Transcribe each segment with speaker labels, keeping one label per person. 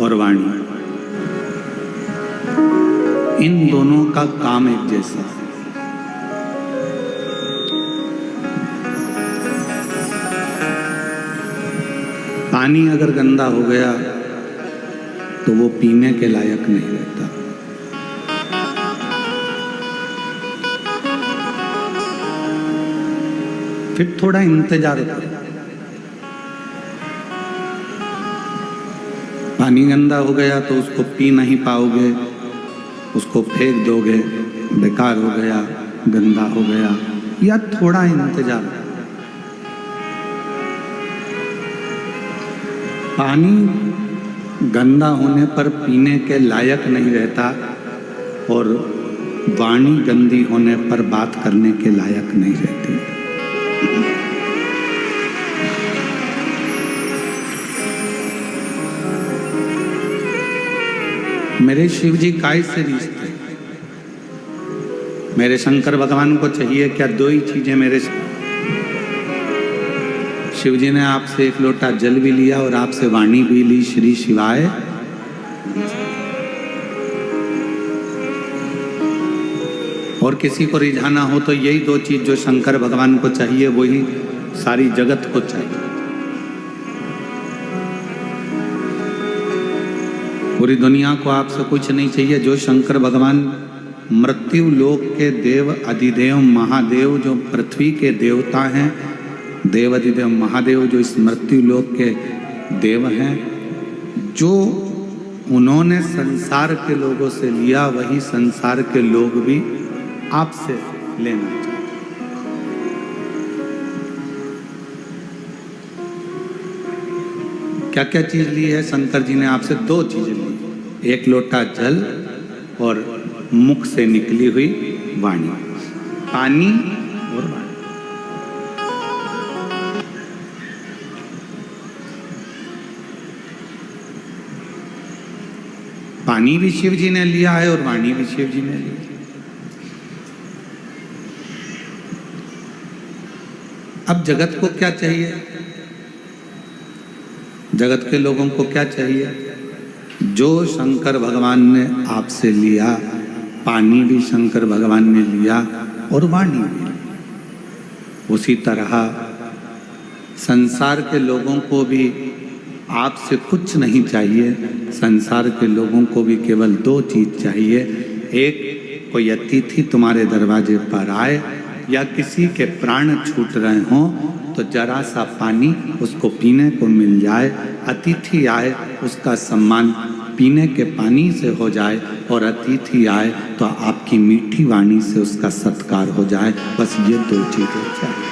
Speaker 1: और वाणी, इन दोनों का काम एक जैसा है। पानी अगर गंदा हो गया तो वो पीने के लायक नहीं रहता। फिर थोड़ा इंतजार करो। पानी गंदा हो गया तो उसको पी नहीं पाओगे, उसको फेंक दोगे, बेकार हो गया, गंदा हो गया, या थोड़ा इंतजार। पानी गंदा होने पर पीने के लायक नहीं रहता और वाणी गंदी होने पर बात करने के लायक नहीं रहती। मेरे शिव जी काय से रिश्ते, मेरे शंकर भगवान को चाहिए क्या? दो ही चीजें मेरे शिव जी ने आपसे एक लोटा जल भी लिया और आपसे वाणी भी ली, श्री शिवाय। और किसी को रिझाना हो तो यही दो चीज जो शंकर भगवान को चाहिए वही सारी जगत को चाहिए। पूरी दुनिया को आपसे कुछ नहीं चाहिए। जो शंकर भगवान मृत्यु लोक के देव अधिदेव महादेव, जो पृथ्वी के देवता हैं, देव अधिदेव महादेव जो इस मृत्यु लोक के देव हैं, जो उन्होंने संसार के लोगों से लिया वही संसार के लोग भी आपसे लेना चाहिए। क्या क्या चीज ली है शंकर जी ने आपसे? दो चीजें ली, एक लोटा जल और मुख से निकली हुई वाणी, पानी और वाणी। पानी भी शिव जी ने लिया है और वाणी भी शिव जी ने ली। अब जगत को क्या चाहिए? जगत के लोगों को क्या चाहिए? जो शंकर भगवान ने आपसे लिया, पानी भी शंकर भगवान ने लिया और वाणी भी, उसी तरह संसार के लोगों को भी आपसे कुछ नहीं चाहिए। संसार के लोगों को भी केवल दो चीज चाहिए। एक, कोई अतिथि तुम्हारे दरवाजे पर आए या किसी के प्राण छूट रहे हों तो जरा सा पानी उसको पीने को मिल जाए। अतिथि आए उसका सम्मान पीने के पानी से हो जाए और अतिथि आए तो आपकी मीठी वाणी से उसका सत्कार हो जाए। बस ये दो चीजें चाहिए,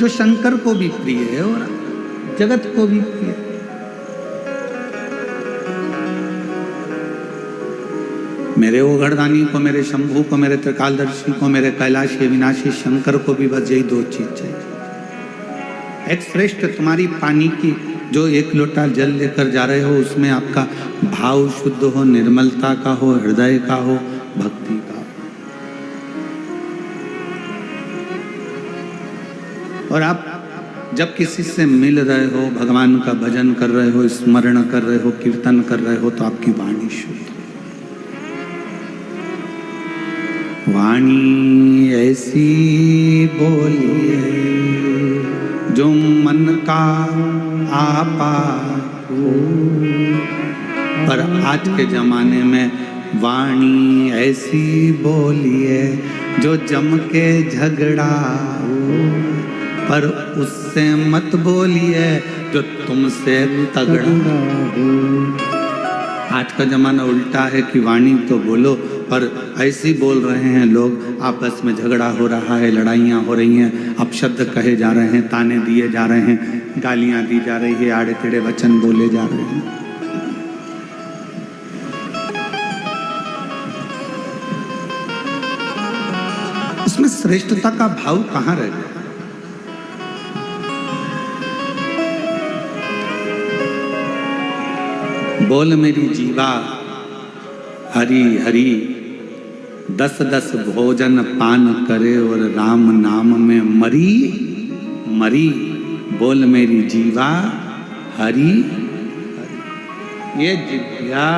Speaker 1: जो शंकर को भी प्रिय है और जगत को भी प्रिय है। मेरे ओघड़दानी को, मेरे शंभू को, मेरे त्रिकालदर्शी को, मेरे कैलाशी विनाशी शंकर को भी बस यही दो चीज चाहिए। एक श्रेष्ठ तुम्हारी पानी की जो एक लोटा जल लेकर जा रहे हो उसमें आपका भाव शुद्ध हो, निर्मलता का हो, हृदय का हो, भक्ति का हो। और आप जब किसी से मिल रहे हो, भगवान का भजन कर रहे हो, स्मरण कर रहे हो, कीर्तन कर रहे हो तो आपकी वाणी शुद्ध। वाणी ऐसी बोलिए जो मन का आपा हो। पर आज के जमाने में वाणी ऐसी बोलिए जो जम के झगड़ा हो, पर उससे मत बोलिए जो तुमसे तगड़ा हो। आज का जमाना उल्टा है कि वाणी तो बोलो पर ऐसी बोल रहे हैं लोग, आपस में झगड़ा हो रहा है, लड़ाइयाँ हो रही हैं, अपशब्द कहे जा रहे हैं, ताने दिए जा रहे हैं, गालियाँ दी जा रही है, आड़े टेढ़े वचन बोले जा रहे हैं। इसमें श्रेष्ठता का भाव कहाँ रह गया? बोल मेरी जीवा हरि हरि, 10-10 भोजन पान करे और राम नाम में मरी मरी। बोल मेरी जीवा हरि। ये जिह्वा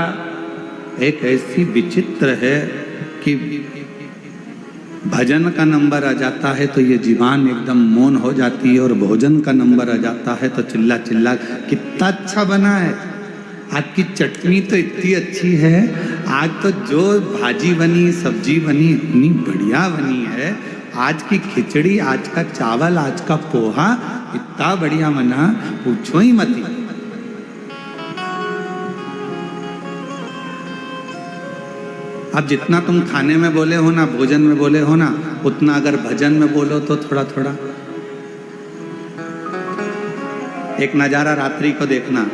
Speaker 1: एक ऐसी विचित्र है कि भजन का नंबर आ जाता है तो ये जीवान एकदम मौन हो जाती है, और भोजन का नंबर आ जाता है तो चिल्ला चिल्ला कितना अच्छा बना है, आज की चटनी तो इतनी अच्छी है, आज तो जो भाजी बनी सब्जी बनी इतनी बढ़िया बनी है, आज की खिचड़ी, आज का चावल, आज का पोहा इतना बढ़िया बना, पूछो ही मत। अब जितना तुम खाने में बोले हो ना, भोजन में बोले हो ना, उतना अगर भजन में बोलो तो थोड़ा थोड़ा। एक नजारा रात्रि को देखना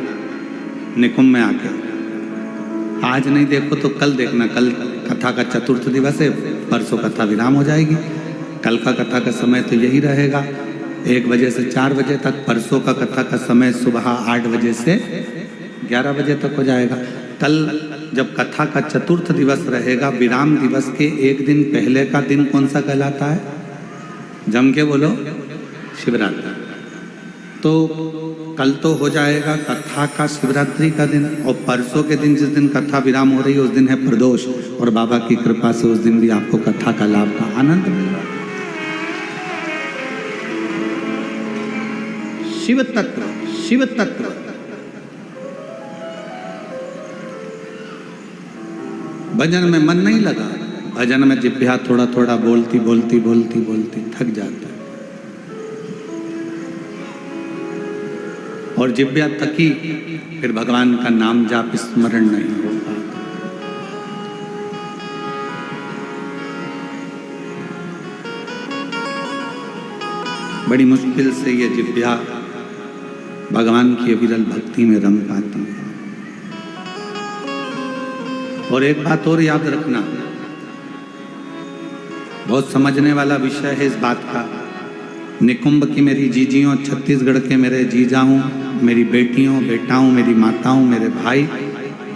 Speaker 1: निकुंभ में आके, आज नहीं देखो तो कल देखना, कल कथा का चतुर्थ दिवस है, परसों कथा विराम हो जाएगी। कल का कथा का समय तो यही रहेगा 1 बजे से 4 बजे तक, परसों का कथा का समय सुबह 8 बजे से 11 बजे तक हो जाएगा। कल जब कथा का चतुर्थ दिवस रहेगा, विराम दिवस के 1 दिन पहले का दिन कौन सा कहलाता है? जम के बोलो, शिवरात्रि। तो कल तो हो जाएगा कथा का शिवरात्रि का दिन, और परसों के दिन जिस दिन कथा विराम हो रही है उस दिन है प्रदोष, और बाबा की कृपा से उस दिन भी आपको कथा का लाभ का आनंद मिलेगा। शिव तत्व, शिव तत्व। भजन में मन नहीं लगा, भजन में जिह्वा थोड़ा थोड़ा बोलती बोलती बोलती बोलती थक जाता है, और जिह्वा थकी फिर भगवान का नाम जाप स्मरण नहीं हो पाता। बड़ी मुश्किल से ये जिह्वा भगवान की अविरल भक्ति में रम पाती है। और एक बात और याद रखना, बहुत समझने वाला विषय है इस बात का। निकुंभ की मेरी जीजियों, छत्तीसगढ़ के मेरे जीजाओं, मेरी बेटियों, बेटाओं, मेरी माताओं, मेरे भाई,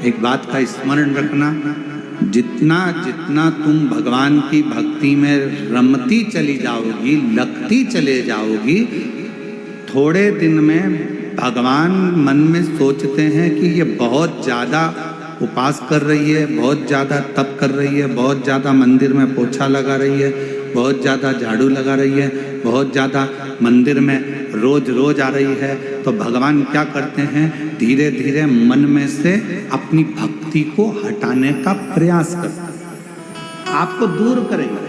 Speaker 1: एक बात का स्मरण रखना, जितना जितना तुम भगवान की भक्ति में रमती चली जाओगी, लगती चले जाओगी, थोड़े दिन में भगवान मन में सोचते हैं कि ये बहुत ज़्यादा उपास कर रही है, बहुत ज़्यादा तप कर रही है, बहुत ज़्यादा मंदिर में पोछा लगा रही है, बहुत ज़्यादा झाड़ू लगा रही है, बहुत ज़्यादा मंदिर में रोज रोज आ रही है। तो भगवान क्या करते हैं, धीरे धीरे मन में से अपनी भक्ति को हटाने का प्रयास करते हैं, आपको दूर करेंगे।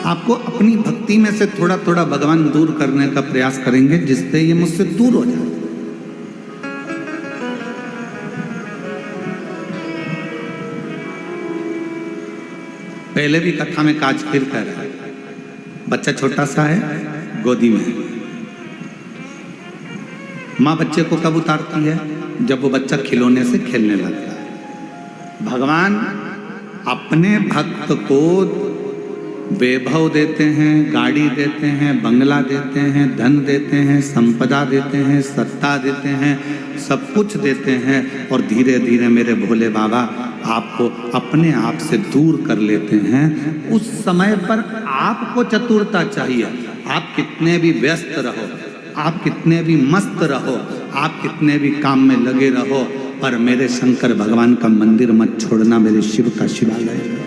Speaker 1: आपको अपनी भक्ति में से थोड़ा थोड़ा भगवान दूर करने का प्रयास करेंगे, जिससे ये मुझसे दूर हो जाए। पहले भी कथा में काज फिर कह रहा है, बच्चा छोटा सा है, गोदी में है, माँ बच्चे को कब उतारती है? जब वो बच्चा खिलौने से खेलने लगता है। भगवान अपने भक्त को वैभव देते हैं, गाड़ी देते हैं, बंगला देते हैं, धन देते हैं, संपदा देते हैं, सत्ता देते हैं, सब कुछ देते हैं, और धीरे धीरे मेरे भोले बाबा आपको अपने आप से दूर कर लेते हैं। उस समय पर आपको चतुरता चाहिए। आप कितने भी व्यस्त रहो, आप कितने भी मस्त रहो, आप कितने भी काम में लगे रहो, पर मेरे शंकर भगवान का मंदिर मत छोड़ना, मेरे शिव का शिवालय।